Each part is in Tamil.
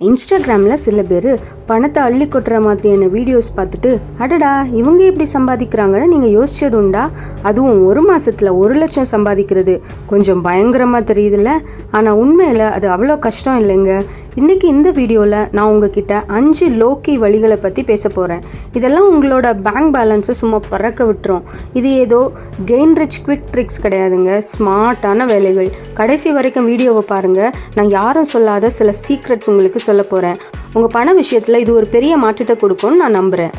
இன்ஸ்டாகிராமில் சில பேர் பணத்தை அள்ளி கொட்டுற மாதிரியான வீடியோஸ் பார்த்துட்டு அடடா இவங்க எப்படி சம்பாதிக்கிறாங்கன்னு நீங்கள் யோசிச்சது உண்டா? அதுவும் ஒரு மாதத்தில் 1,00,000 சம்பாதிக்கிறது கொஞ்சம் பயங்கரமாக தெரியுதுல்ல. ஆனால் உண்மையில் அது அவ்வளோ கஷ்டம் இல்லைங்க. இன்றைக்கி இந்த வீடியோவில் நான் உங்ககிட்ட 5 லோக்கி வழிகளை பற்றி பேச போகிறேன். இதெல்லாம் உங்களோட பேங்க் பேலன்ஸை சும்மா பறக்க விட்டுரும். இது ஏதோ கெயின் ரிச் குவிக் ட்ரிக்ஸ் கிடையாதுங்க, ஸ்மார்ட்டான வேலைகள். கடைசி வரைக்கும் வீடியோவை பாருங்கள். நான் யாரும் சொல்லாத சில சீக்ரெட்ஸ் உங்களுக்கு சொல்ல போகிறேன். உங்கள் பண விஷயத்தில் இது ஒரு பெரிய மாற்றத்தை கொடுக்கும்னு நான் நம்புகிறேன்.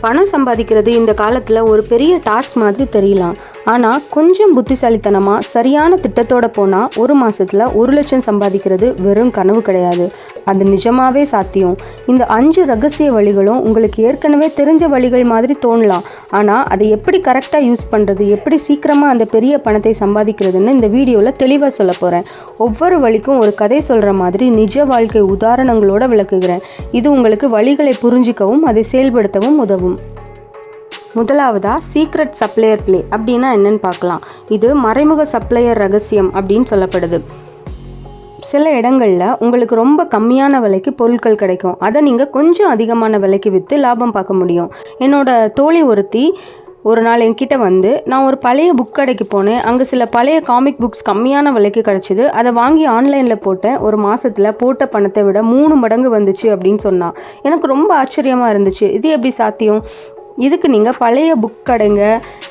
பணம் சம்பாதிக்கிறது இந்த காலத்தில் ஒரு பெரிய டாஸ்க் மாதிரி தெரியலாம். ஆனால் கொஞ்சம் புத்திசாலித்தனமாக சரியான திட்டத்தோடு போனால் ஒரு மாதத்தில் 1,00,000 சம்பாதிக்கிறது வெறும் கனவு கிடையாது, அது நிஜமாகவே சாத்தியம். இந்த 5 ரகசிய வழிகளும் உங்களுக்கு ஏற்கனவே தெரிஞ்ச வழிகள் மாதிரி தோணலாம். ஆனால் அதை எப்படி கரெக்டாக யூஸ் பண்ணுறது, எப்படி சீக்கிரமாக அந்த பெரிய பணத்தை சம்பாதிக்கிறதுன்னு இந்த வீடியோவில் தெளிவாக சொல்ல போகிறேன். ஒவ்வொரு வழிக்கும் ஒரு கதை சொல்கிற மாதிரி நிஜ வாழ்க்கை உதாரணங்களோடு விளக்குகிறேன். இது உங்களுக்கு வழிகளை புரிஞ்சிக்கவும் அதை செயல்படுத்தவும் உதவும். முதலாவதா சீக்ரெட் சப்ளையர் பிளே அப்படின்னா என்னன்னு பார்க்கலாம். இது மறைமுக சப்ளையர் ரகசியம் அப்படின்னு சொல்லப்படுது. சில இடங்களில் உங்களுக்கு ரொம்ப கம்மியான விலைக்கு பொருட்கள் கிடைக்கும். அதை நீங்கள் கொஞ்சம் அதிகமான விலைக்கு விற்று லாபம் பார்க்க முடியும். என்னோட தோழி ஒருத்தி ஒரு நாள் என்கிட்ட வந்து, நான் ஒரு பழைய புக் கடைக்கு போனேன், அங்கே சில பழைய காமிக் புக்ஸ் கம்மியான விலைக்கு கிடச்சிது, அதை வாங்கி ஆன்லைனில் போட்டேன், ஒரு மாதத்தில் போட்ட பணத்தை விட 3 மடங்கு வந்துச்சு அப்படின்னு சொன்னான். எனக்கு ரொம்ப ஆச்சரியமாக இருந்துச்சு. இது எப்படி சாத்தியம்? இதுக்கு நீங்கள் பழைய புக் கடைங்க,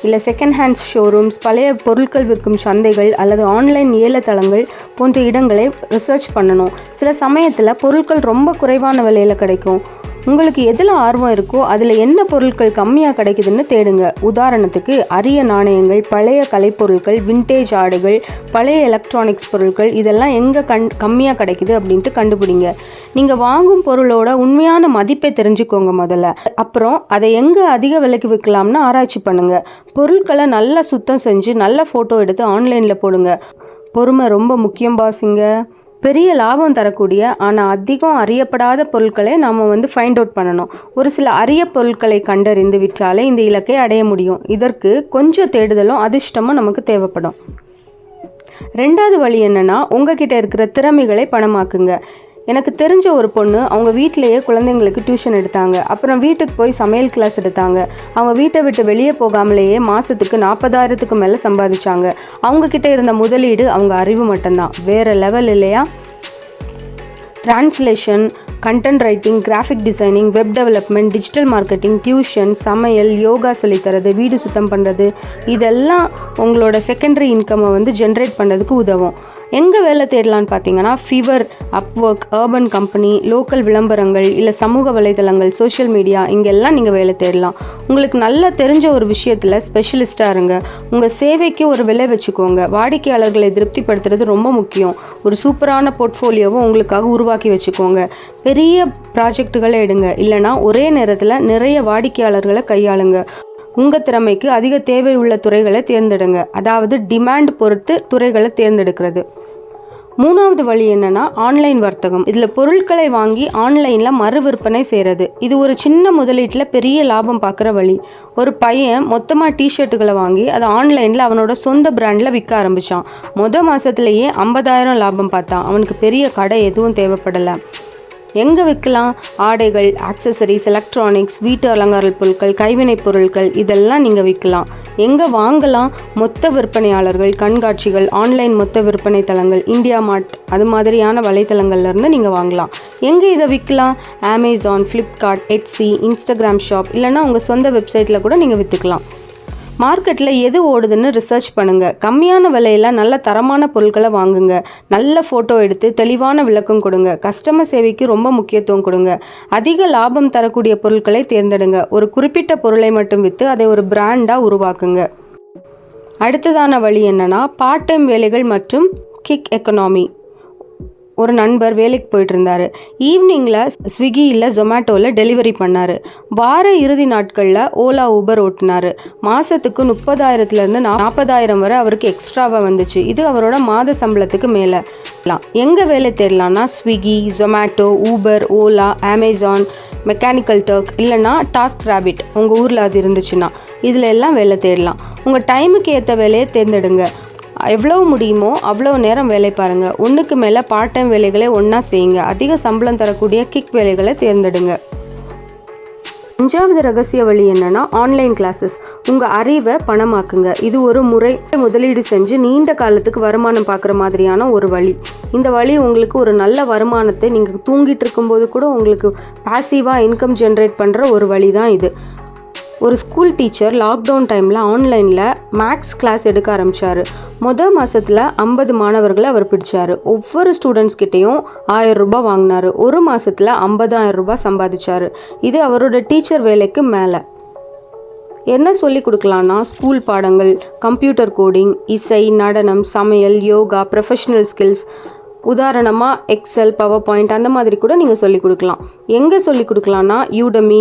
இல்லை செகண்ட் ஹேண்ட்ஸ் ஷோரூம்ஸ், பழைய பொருட்கள் விற்கும் சந்தைகள் அல்லது ஆன்லைன் ஏலத்தளங்கள் போன்ற இடங்களை ரிசர்ச் பண்ணணும். சில சமயத்தில் பொருட்கள் ரொம்ப குறைவான விலையில் கிடைக்கும். உங்களுக்கு எதில் ஆர்வம் இருக்கோ அதில் என்ன பொருட்கள் கம்மியாக கிடைக்குதுன்னு தேடுங்க. உதாரணத்துக்கு அரிய நாணயங்கள், பழைய கலைப்பொருட்கள், விண்டேஜ் ஆடைகள், பழைய எலக்ட்ரானிக்ஸ் பொருட்கள், இதெல்லாம் எங்கே கம்மியாக கிடைக்குது அப்படின்ட்டு கண்டுபிடிங்க. நீங்கள் வாங்கும் பொருளோட உண்மையான மதிப்பை தெரிஞ்சுக்கோங்க முதல்ல. அப்புறம் அதை எங்கே அதிக விலைக்கு விற்கலாம்னு ஆராய்ச்சி பண்ணுங்கள். பொருட்களை நல்லா சுத்தம் செஞ்சு நல்ல ஃபோட்டோ எடுத்து ஆன்லைனில் போடுங்க. பொறுமை ரொம்ப முக்கியம் பாஸுங்க. பெரிய லாபம் தரக்கூடிய ஆனால் அதிகம் அறியப்படாத பொருட்களை நாம் ஃபைண்ட் அவுட் பண்ணணும். ஒரு சில அரிய பொருட்களை கண்டறிந்து விற்றாலே இந்த இலக்கை அடைய முடியும். இதற்கு கொஞ்சம் தேடுதலும் அதிர்ஷ்டமும் நமக்கு தேவைப்படும். 2வது வழி என்னென்னா, உங்ககிட்ட இருக்கிற திறமைகளை பணமாக்குங்க. எனக்கு தெரிஞ்ச ஒரு பொண்ணு அவங்க வீட்டிலேயே குழந்தைங்களுக்கு டியூஷன் எடுத்தாங்க. அப்புறம் வீட்டுக்கு போய் சமையல் கிளாஸ் எடுத்தாங்க. அவங்க வீட்டை விட்டு வெளியே போகாமலேயே மாதத்துக்கு 40,000க்கு மேலே சம்பாதிச்சாங்க. அவங்கக்கிட்ட இருந்த முதலீடு அவங்க அறிவு மட்டும்தான். வேறு லெவல் இல்லையா? Translation, content writing, graphic designing, web development, digital marketing, tuition, சமையல், யோகா சொல்லித்தரது, வீடு சுத்தம் பண்ணுறது, இதெல்லாம் உங்களோட செகண்டரி இன்கம்மை ஜென்ரேட் பண்ணுறதுக்கு உதவும். எங்கே வேலை தேடலான்னு பார்த்தீங்கன்னா, fever, Upwork, urban company, local விளம்பரங்கள், இல்லை சமூக வலைதளங்கள், சோஷியல் மீடியா, இங்கெல்லாம் நீங்கள் வேலை தேடலாம். உங்களுக்கு நல்லா தெரிஞ்ச ஒரு விஷயத்தில் ஸ்பெஷலிஸ்ட்டாக இருங்க. உங்கள் சேவைக்கு ஒரு விலை வச்சுக்கோங்க. வாடிக்கையாளர்களை திருப்திப்படுத்துறது ரொம்ப முக்கியம். ஒரு சூப்பரான போர்ட்ஃபோலியோவை உங்களுக்காக உருவாக்கி வச்சுக்கோங்க. பெரிய ப்ராஜெக்டுகளை எடுங்க, இல்லைனா ஒரே நேரத்தில் நிறைய வாடிக்கையாளர்களை கையாளுங்க. உங்கள் திறமைக்கு அதிக தேவை உள்ள துறைகளை தேர்ந்தெடுங்க. அதாவது டிமாண்ட் பொறுத்து துறைகளை தேர்ந்தெடுக்கிறது. 3வது வழி என்னென்னா, ஆன்லைன் வர்த்தகம். இதில் பொருட்களை வாங்கி ஆன்லைனில் மறு விற்பனை செய்கிறது. இது ஒரு சின்ன முதலீட்டில் பெரிய லாபம் பார்க்குற வழி. ஒரு பையன் மொத்தமாக டிஷர்ட்டுகளை வாங்கி அதை ஆன்லைனில் அவனோட சொந்த பிராண்டில் விற்க ஆரம்பித்தான். மாதத்துலேயே 50,000 லாபம் பார்த்தான். அவனுக்கு பெரிய கடை எதுவும் தேவைப்படலை. எங்கே விற்கலாம்? ஆடைகள், ஆக்சசரிஸ், எலக்ட்ரானிக்ஸ், வீட்டு அலங்கார பொருட்கள், கைவினைப் பொருட்கள், இதெல்லாம் நீங்கள் விற்கலாம். எங்கே வாங்கலாம்? மொத்த விற்பனையாளர்கள், கண்காட்சிகள், ஆன்லைன் மொத்த விற்பனை தளங்கள், இந்தியா மார்ட், அது மாதிரியான வலைத்தளங்கள்லேருந்து நீங்கள் வாங்கலாம். எங்கே இதை விற்கலாம்? Amazon, Flipkart, Etsy, Instagram shop, இல்லைனா உங்கள் சொந்த வெப்சைட்டில் கூட நீங்கள் விற்றுக்கலாம். மார்க்கெட்டில் எது ஓடுதுன்னு ரிசர்ச் பண்ணுங்கள். கம்மியான விலையில் நல்ல தரமான பொருட்களை வாங்குங்க. நல்ல ஃபோட்டோ எடுத்து தெளிவான விளக்கம் கொடுங்க. கஸ்டமர் சேவைக்கு ரொம்ப முக்கியத்துவம் கொடுங்க. அதிக லாபம் தரக்கூடிய பொருட்களை தேர்ந்தெடுங்க. ஒரு குறிப்பிட்ட பொருளை மட்டும் விற்று அதை ஒரு பிராண்டாக உருவாக்குங்க. அடுத்ததான வழி என்னென்னா, பார்ட் டைம் வேலைகள் மற்றும் கிக் எக்கனாமி. ஒரு நண்பர் வேலைக்கு போயிட்டு இருந்தார். ஈவினிங்கில் ஸ்விக்கி இல்லை ஜொமேட்டோவில் டெலிவரி பண்ணார். வார இறுதி நாட்களில் ஓலா ஊபர் ஓட்டினார். மாதத்துக்கு 30,000லேருந்து 40,000 வரை அவருக்கு எக்ஸ்ட்ராவாக வந்துச்சு. இது அவரோட மாத சம்பளத்துக்கு மேலே. எங்கே வேலை தேடலான்னா, Swiggy, Zomato, Uber, Ola, Amazon, Mechanical Turk, இல்லைனா டாஸ்க் ராபிட், உங்கள் ஊரில் அது இருந்துச்சுன்னா இதில் எல்லாம் வேலை தேடலாம். உங்கள் டைமுக்கு ஏற்ற வேலையை தேர்ந்தெடுங்க. எவ்வளோ முடியுமோ அவ்வளோ நேரம் வேலை பாருங்கள். ஒன்றுக்கு மேலே பார்ட் டைம் வேலைகளை ஒன்றா செய்யுங்க. அதிக சம்பளம் தரக்கூடிய கிக் வேலைகளை தேர்ந்தெடுங்க. 5வது ரகசிய வழி என்னன்னா ஆன்லைன் கிளாஸஸ். உங்கள் அறிவை பணமாக்குங்க. இது ஒரு முறை முதலீடு செஞ்சு நீண்ட காலத்துக்கு வருமானம் பார்க்குற மாதிரியான ஒரு வழி. இந்த வழி உங்களுக்கு ஒரு நல்ல வருமானத்தை நீங்கள் தூங்கிட்டு இருக்கும்போது கூட உங்களுக்கு பாசிவாக இன்கம் ஜென்ரேட் பண்ணுற ஒரு வழி தான் இது. ஒரு ஸ்கூல் டீச்சர் லாக்டவுன் டைமில் ஆன்லைனில் மேக்ஸ் கிளாஸ் எடுக்க ஆரம்பித்தார். மாதத்தில் 50 மாணவர்களை அவர் பிடிச்சார். ஒவ்வொரு ஸ்டூடெண்ட்ஸ்கிட்டையும் 1000 ரூபாய் வாங்கினார். ஒரு மாதத்தில் 50,000 ரூபாய் சம்பாதிச்சார். இது அவரோட டீச்சர் வேலைக்கு மேலே. என்ன சொல்லி கொடுக்கலான்னா ஸ்கூல் பாடங்கள், கம்ப்யூட்டர் கோடிங், இசை, நடனம், சமையல், யோகா, ப்ரொஃபஷனல் ஸ்கில்ஸ், உதாரணமாக எக்ஸல், பவர் பாயிண்ட் அந்த மாதிரி கூட நீங்கள் சொல்லிக் கொடுக்கலாம். எங்கே சொல்லிக் கொடுக்கலான்னா யூடமி,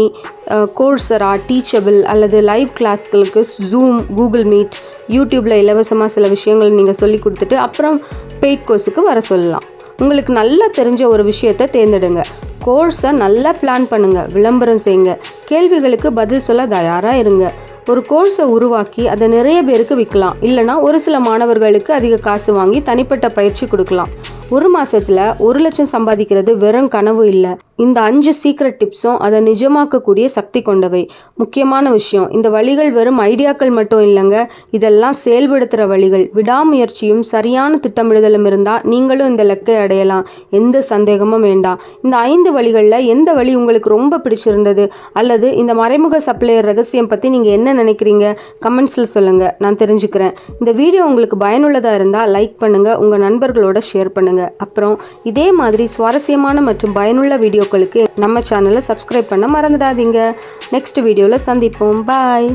கோர்சரா, டீச்சபிள் அல்லது லைவ் கிளாஸ்களுக்கு ஜூம், கூகுள் மீட், யூடியூப்பில் இலவசமாக சில விஷயங்கள் நீங்கள் சொல்லிக் கொடுத்துட்டு அப்புறம் பெய்ட் கோர்ஸுக்கு வர சொல்லலாம். உங்களுக்கு நல்லா தெரிஞ்ச ஒரு விஷயத்தை தேர்ந்தெடுங்க. கோர்ஸை நல்லா பிளான் பண்ணுங்கள். விளம்பரம் செய்யுங்க. கேள்விகளுக்கு பதில் சொல்ல தயாராக இருங்க. ஒரு கோர்ஸை உருவாக்கி அதை நிறைய பேருக்கு விற்கலாம். இல்லைனா ஒரு சில மாணவர்களுக்கு அதிக காசு வாங்கி தனிப்பட்ட பயிற்சி கொடுக்கலாம். ஒரு மாதத்தில் 1 லட்சம் சம்பாதிக்கிறது வெறும் கனவு இல்லை. இந்த 5 சீக்ரெட் டிப்ஸும் அதை நிஜமாக்கக்கூடிய சக்தி கொண்டவை. முக்கியமான விஷயம், இந்த வழிகள் வெறும் ஐடியாக்கள் மட்டும் இல்லைங்க, இதெல்லாம் செயல்படுத்துகிற வழிகள். விடாமுயற்சியும் சரியான திட்டமிடுதலும் இருந்தால் நீங்களும் இந்த இலக்கை அடையலாம். எந்த சந்தேகமும் வேண்டாம். இந்த 5 வழிகளில் எந்த வழி உங்களுக்கு ரொம்ப பிடிச்சிருந்தது அல்லது இந்த மறைமுக சப்ளையர் ரகசியம் பற்றி நீங்கள் என்ன நினைக்கிறீங்க? கமெண்ட்ஸில் சொல்லுங்கள், நான் தெரிஞ்சுக்கிறேன். இந்த வீடியோ உங்களுக்கு பயனுள்ளதாக இருந்தால் லைக் பண்ணுங்கள், உங்கள் நண்பர்களோட ஷேர் பண்ணுங்கள். அப்புறம் இதே மாதிரி சுவாரஸ்யமான மற்றும் பயனுள்ள வீடியோக்களுக்கு நம்ம சேனலை சப்ஸ்கிரைப் பண்ண மறந்துடாதீங்க. நெக்ஸ்ட் வீடியோவில் சந்திப்போம். பாய்.